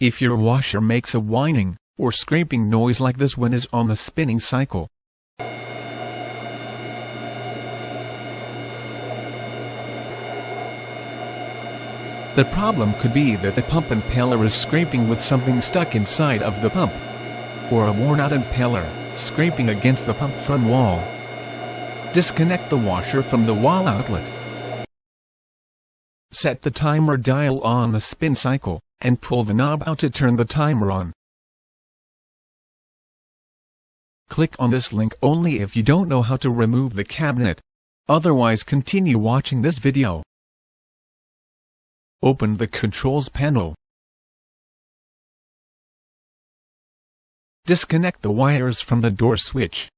If your washer makes a whining or scraping noise like this when it's on the spinning cycle, the problem could be that the pump impeller is scraping with something stuck inside of the pump, or a worn-out impeller scraping against the pump front wall. Disconnect the washer from the wall outlet. Set the timer dial on the spin cycle, and pull the knob out to turn the timer on. Click on this link only if you don't know how to remove the cabinet. Otherwise, continue watching this video. Open the controls panel. Disconnect the wires from the door switch.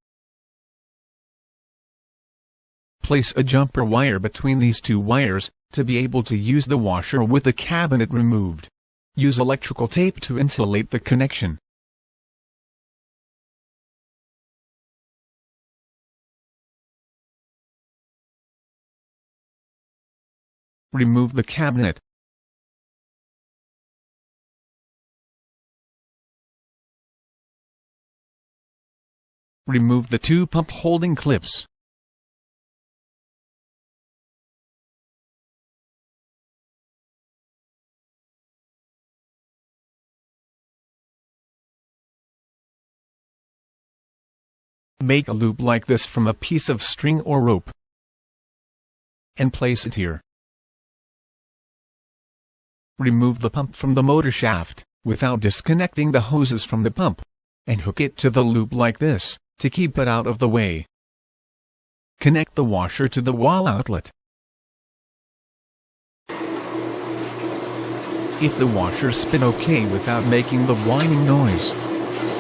Place a jumper wire between these two wires to be able to use the washer with the cabinet removed. Use electrical tape to insulate the connection. Remove the cabinet. Remove the two pump holding clips. Make a loop like this from a piece of string or rope, and place it here. Remove the pump from the motor shaft, without disconnecting the hoses from the pump, and hook it to the loop like this, to keep it out of the way. Connect the washer to the wall outlet. If the washer spin okay without making the whining noise,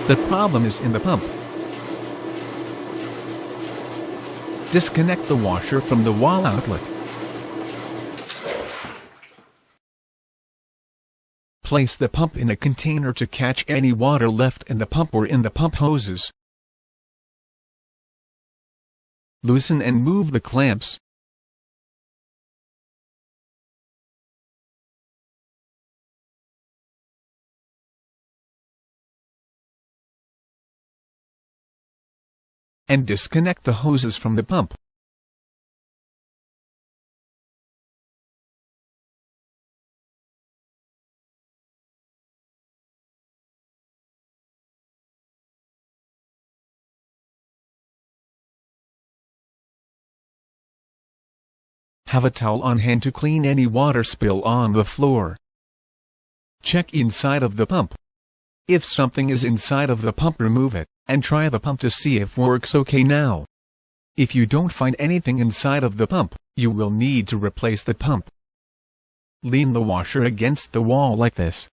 the problem is in the pump. Disconnect the washer from the wall outlet. Place the pump in a container to catch any water left in the pump or in the pump hoses. Loosen and move the clamps. And disconnect the hoses from the pump. Have a towel on hand to clean any water spill on the floor. Check inside of the pump. If something is inside of the pump, remove it, and try the pump to see if works okay now. If you don't find anything inside of the pump, you will need to replace the pump. Lean the washer against the wall like this.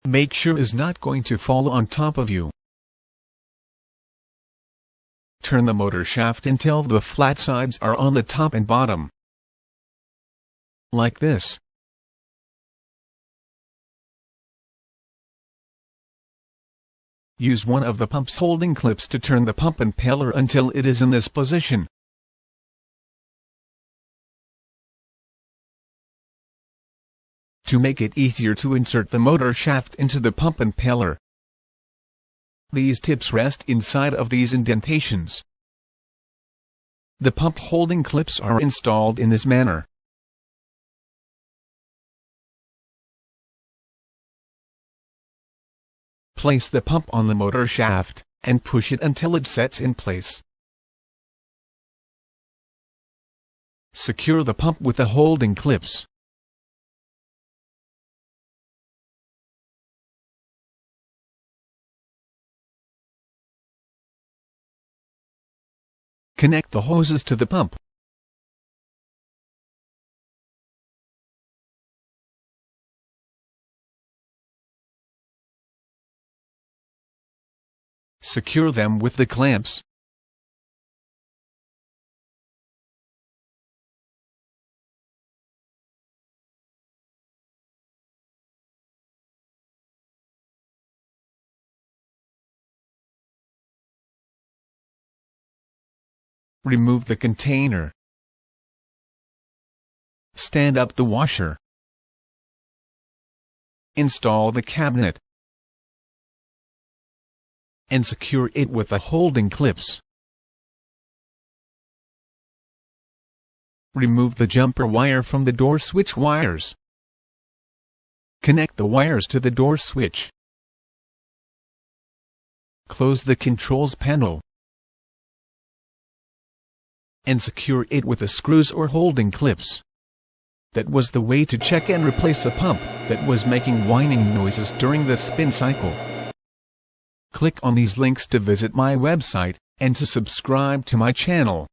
Make sure it's not going to fall on top of you. Turn the motor shaft until the flat sides are on the top and bottom. Like this. Use one of the pump's holding clips to turn the pump impeller until it is in this position. To make it easier to insert the motor shaft into the pump impeller, these tips rest inside of these indentations. The pump holding clips are installed in this manner. Place the pump on the motor shaft, and push it until it sets in place. Secure the pump with the holding clips. Connect the hoses to the pump. Secure them with the clamps. Remove the container. Stand up the washer. Install the cabinet and secure it with the holding clips. Remove the jumper wire from the door switch wires. Connect the wires to the door switch. Close the controls panel and secure it with the screws or holding clips. That was the way to check and replace a pump that was making whining noises during the spin cycle. Click on these links to visit my website and to subscribe to my channel.